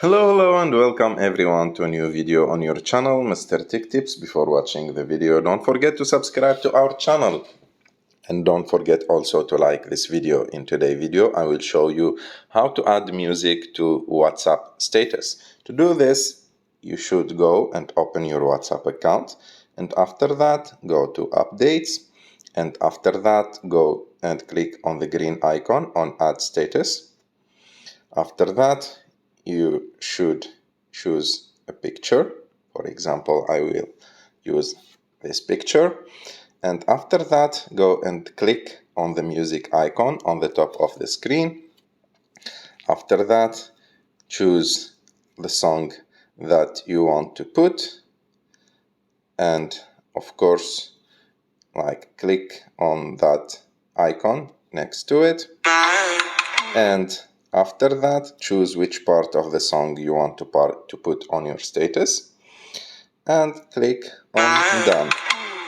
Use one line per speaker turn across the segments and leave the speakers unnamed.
Hello and welcome everyone to a new video on your channel, Mr. Tech Tips. Before watching the video, don't forget to subscribe to our channel. And don't forget also to like this video. In today's video, I will show you how to add music to WhatsApp status. To do this, you should go and open your WhatsApp account. And after that, go to Updates. And after that, go and click on the green icon on Add Status. After that, you should choose a picture. For example, I will use this picture. And after that, go and click on the music icon on the top of the screen. After that, choose the song that you want to put. And of course, click on that icon next to it. And after that, choose which part of the song you want to put on your status and click on Done.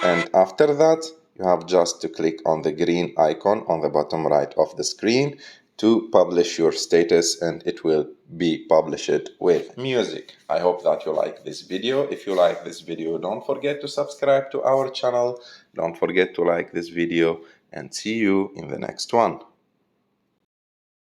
And after that, you have just to click on the green icon on the bottom right of the screen to publish your status, and it will be published with music. I hope that you like this video. If you like this video, don't forget to subscribe to our channel. Don't forget to like this video, and see you in the next one.